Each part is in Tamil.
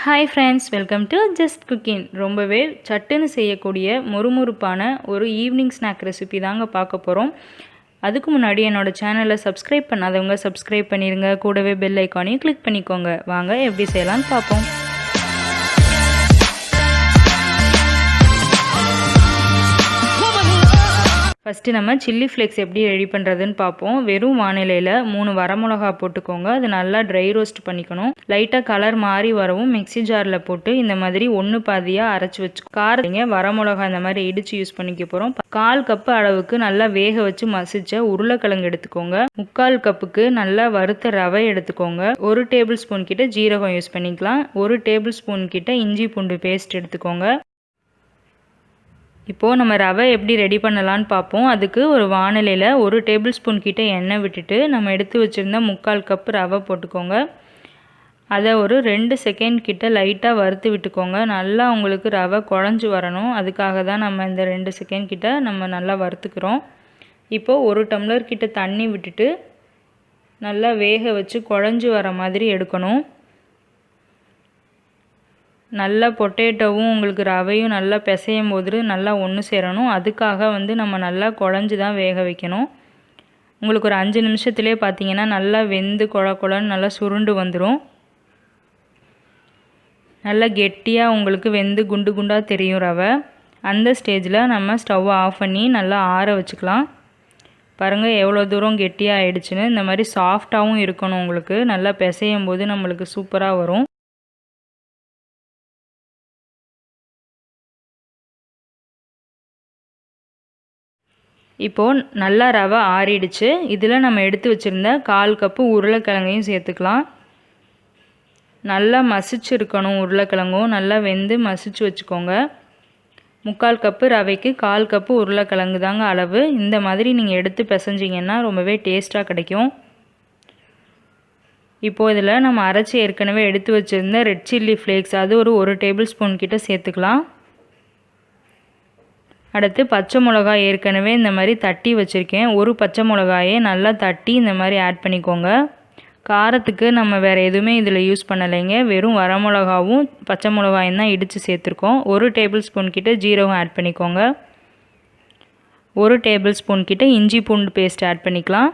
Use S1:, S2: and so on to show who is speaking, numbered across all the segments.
S1: Hi friends, welcome to just cooking. ரொம்பவே சட்டுன்னு செய்யக்கூடிய மொறுமொறுப்பான ஒரு ஈவினிங் ஸ்நாக் ரெசிபி தாங்க பார்க்க போகிறோம். அதுக்கு முன்னாடி என்னோடய சேனலை சப்ஸ்கிரைப் பண்ணாதவங்க சப்ஸ்கிரைப் பண்ணிடுங்க. கூடவே பெல் ஐக்கானையும் கிளிக் பண்ணிக்கோங்க. வாங்க எப்படி செய்யலான்னு பார்ப்போம். ஃபஸ்ட்டு நம்ம சில்லி ஃப்ளேக்ஸ் எப்படி ரெடி பண்ணுறதுன்னு பார்ப்போம். வெறும் வானிலையில் 3 வரமிளகா போட்டுக்கோங்க. அது நல்லா ட்ரை ரோஸ்ட் பண்ணிக்கணும். லைட்டாக கலர் மாறி வரவும் மிக்சி ஜாரில் போட்டு இந்த மாதிரி ஒன்று பாதியாக அரைச்சி வச்சு காரங்க வரமிளகா இந்த மாதிரி இடித்து யூஸ் பண்ணிக்க போகிறோம். 1/4 கப்பு அளவுக்கு நல்லா வேக வச்சு மசிச்ச உருளைக்கிழங்கு எடுத்துக்கோங்க. 3/4 கப்புக்கு நல்லா வறுத்த ரவை எடுத்துக்கோங்க. 1 டேபிள் ஸ்பூன் கிட்ட ஜீரகம் யூஸ் பண்ணிக்கலாம். 1 டேபிள் ஸ்பூன் கிட்ட இஞ்சி பூண்டு பேஸ்ட் எடுத்துக்கோங்க. இப்போது நம்ம ரவை எப்படி ரெடி பண்ணலான்னு பார்ப்போம். அதுக்கு ஒரு வானிலையில் 1 டேபிள் ஸ்பூன் கிட்ட எண்ணெய் விட்டுட்டு நம்ம எடுத்து வச்சுருந்த 3/4 கப்பு ரவை போட்டுக்கோங்க. அதை ஒரு 2 செகண்ட் கிட்ட லைட்டாக வறுத்து விட்டுக்கோங்க. நல்லா உங்களுக்கு ரவை குழஞ்சி வரணும். அதுக்காக தான் நம்ம இந்த 2 செகண்ட் கிட்ட நம்ம நல்லா வறுத்துக்கிறோம். இப்போது 1 டம்ளர் கிட்ட தண்ணி விட்டுட்டு நல்லா வேக வச்சு குழஞ்சி வர மாதிரி எடுக்கணும். நல்லா பொட்டேட்டோவும் உங்களுக்கு ரவையும் நல்லா பிசையும் போது நல்லா ஒன்று சேரணும். அதுக்காக நம்ம நல்லா குழஞ்சி தான் வேக வைக்கணும். உங்களுக்கு ஒரு 5 நிமிஷத்துலேயே பார்த்தீங்கன்னா நல்லா வெந்து குழன்னு நல்லா சுருண்டு வந்துடும். நல்லா கெட்டியாக உங்களுக்கு வெந்து குண்டு குண்டாக தெரியும் ரவை. அந்த ஸ்டேஜில் நம்ம ஸ்டவ்வை ஆஃப் பண்ணி நல்லா ஆற வச்சுக்கலாம். பாருங்கள் எவ்வளோ தூரம் கெட்டியாக ஆயிடுச்சுன்னு. இந்த மாதிரி சாஃப்டாகவும் இருக்கணும். உங்களுக்கு நல்லா பிசையும் போது நம்மளுக்கு சூப்பராக வரும். இப்போது நல்லா ரவை ஆறிடுச்சு. இதில் நம்ம எடுத்து வச்சுருந்த 1/4 கப்பு உருளைக்கிழங்கையும் சேர்த்துக்கலாம். நல்லா மசிச்சுருக்கணும். உருளைக்கிழங்கும் நல்லா வெந்து மசிச்சு வச்சுக்கோங்க. 3/4 கப்பு ரவைக்கு 1/4 கப்பு உருளைக்கிழங்கு தாங்க அளவு. இந்த மாதிரி நீங்கள் எடுத்து பிசைஞ்சிங்கன்னா ரொம்பவே டேஸ்ட்டாக கிடைக்கும். இப்போது இதில் நம்ம அரைச்சி ஏற்கனவே எடுத்து வச்சுருந்த ரெட் சில்லி ஃப்ளேக்ஸ் அது ஒரு 1 டேபிள் ஸ்பூன் கிட்ட சேர்த்துக்கலாம். அடுத்து பச்சை மிளகாய் ஏற்கனவே இந்த மாதிரி தட்டி வச்சுருக்கேன். ஒரு பச்சை மிளகாயை நல்லா தட்டி இந்த மாதிரி ஆட் பண்ணிக்கோங்க. காரத்துக்கு நம்ம வேறு எதுவுமே இதில் யூஸ் பண்ணலைங்க. வெறும் வரமிளகாவும் பச்சை மிளகாயும் தான் இடித்து சேர்த்துருக்கோம். 1 டேபிள் ஸ்பூன் கிட்ட ஜீரகம் ஆட் பண்ணிக்கோங்க. 1 டேபிள் ஸ்பூன் கிட்ட இஞ்சி பூண்டு பேஸ்ட் ஆட் பண்ணிக்கலாம்.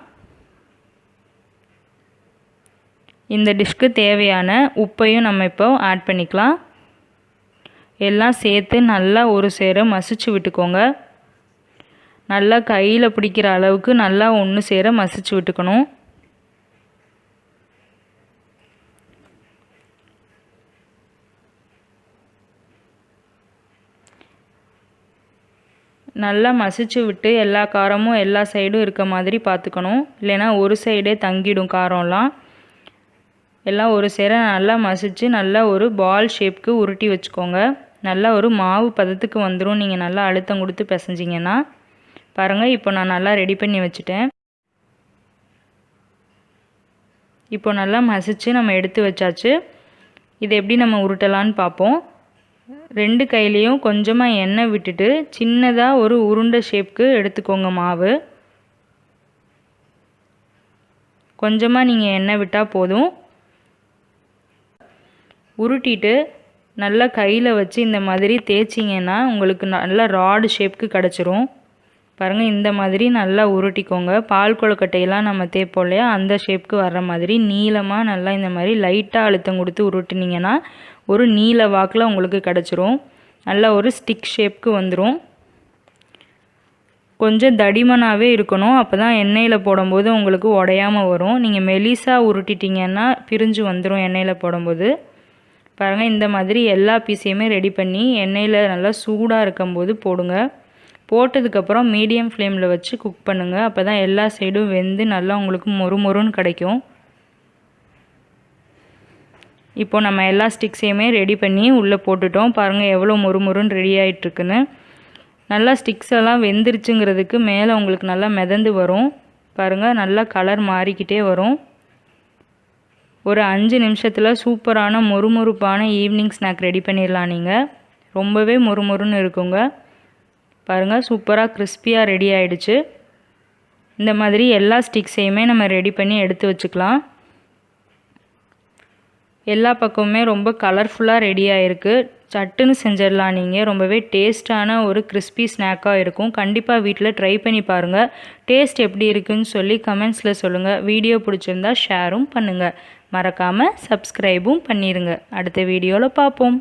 S1: இந்த டிஷ்க்கு தேவையான உப்பையும் நம்ம இப்போ ஆட் பண்ணிக்கலாம். எல்லாம் சேர்த்து நல்லா ஒரு சேர மசிச்சு விட்டுக்கோங்க. நல்லா கையில் பிடிக்கிற அளவுக்கு நல்லா ஒன்று சேர மசிச்சு விட்டுக்கணும். நல்லா மசிச்சு விட்டு எல்லா காரமும் எல்லா சைடும் இருக்க மாதிரி பார்த்துக்கணும். இல்லைன்னா ஒரு சைடே தங்கிடும் காரம்லாம். எல்லாம் ஒரு சேர நல்லா மசிச்சு நல்லா ஒரு பால் ஷேப்க்கு உருட்டி வச்சுக்கோங்க. நல்லா ஒரு மாவு பதத்துக்கு வந்துடும். நீங்கள் நல்லா அழுத்தம் கொடுத்து பிசைஞ்சிங்கன்னா பாருங்கள். இப்போ நான் நல்லா ரெடி பண்ணி வச்சுட்டேன். இப்போ நல்லா மசிச்சு நம்ம எடுத்து வச்சாச்சு. இதை எப்படி நம்ம உருட்டலான்னு பார்ப்போம். 2 கையிலையும் கொஞ்சமாக எண்ணெய் விட்டுட்டு சின்னதாக ஒரு உருண்டை ஷேப்க்கு எடுத்துக்கோங்க மாவு. கொஞ்சமாக நீங்கள் எண்ணெய் விட்டால் போதும். உருட்டிட்டு நல்லா கையில் வச்சு இந்த மாதிரி தேய்ச்சிங்கன்னா உங்களுக்கு நல்லா ராடு ஷேப்க்கு கிடச்சிரும். பாருங்கள் இந்த மாதிரி நல்லா உருட்டிக்கோங்க. பால் கொழுக்கட்டையெல்லாம் நம்ம தேய்ப்போம் இல்லையா, அந்த ஷேப்க்கு வர்ற மாதிரி நீளமாக நல்லா இந்த மாதிரி லைட்டாக அழுத்தம் கொடுத்து உருட்டினீங்கன்னா ஒரு நீல வாக்கில் உங்களுக்கு கிடச்சிரும். நல்லா ஒரு ஸ்டிக் ஷேப்க்கு வந்துடும். கொஞ்சம் தடிமனாகவே இருக்கணும். அப்போ தான் எண்ணெயில் போடும்போது உங்களுக்கு உடையாமல் வரும். நீங்கள் மெலிசாக உருட்டிட்டிங்கன்னா பிரிஞ்சு வந்துடும் எண்ணெயில் போடும்போது. பாருங்கள் இந்த மாதிரி எல்லா பீஸையுமே ரெடி பண்ணி எண்ணெயில் நல்லா சூடாக இருக்கும்போது போடுங்க. போட்டதுக்கப்புறம் மீடியம் ஃப்ளேமில் வச்சு குக் பண்ணுங்கள். அப்போ தான் எல்லா சைடும் வெந்து நல்லா உங்களுக்கு மொறுமொறுன்னு கிடைக்கும். இப்போது நம்ம எல்லா ஸ்டிக்ஸையுமே ரெடி பண்ணி உள்ளே போட்டுட்டோம். பாருங்கள் எவ்வளோ மொறுமொறுன்னு ரெடி ஆகிட்டுருக்குன்னு. நல்லா ஸ்டிக்ஸ் எல்லாம் வெந்துருச்சுங்கிறதுக்கு மேலே உங்களுக்கு நல்லா மிதந்து வரும். பாருங்கள் நல்லா கலர் மாறிக்கிட்டே வரும். ஒரு 5 நிமிஷத்தில் சூப்பரான மொறுமொறுப்பான ஈவினிங் ஸ்நாக் ரெடி பண்ணிடலாம். நீங்கள் ரொம்பவே மொறுமொறுன்னு இருக்குங்க. பாருங்கள் சூப்பராக கிறிஸ்பியாக ரெடி ஆகிடுச்சு. இந்த மாதிரி எல்லா ஸ்டிக்ஸையுமே நம்ம ரெடி பண்ணி எடுத்து வச்சுக்கலாம். எல்லா பக்கமுமே ரொம்ப கலர்ஃபுல்லாக ரெடி ஆகிருக்கு. சட்டுன்னு செஞ்சிடலாம் நீங்கள். ரொம்பவே டேஸ்ட்டான ஒரு கிறிஸ்பி ஸ்நாக்காக இருக்கும். கண்டிப்பாக வீட்டில் ட்ரை பண்ணி பாருங்கள். டேஸ்ட் எப்படி இருக்குன்னு சொல்லி கமெண்ட்ஸில் சொல்லுங்கள். வீடியோ பிடிச்சிருந்தா ஷேரும் பண்ணுங்கள். மறக்காமல் சப்ஸ்கிரைபும் பண்ணிடுங்க. அடுத்த வீடியோவில் பார்ப்போம்.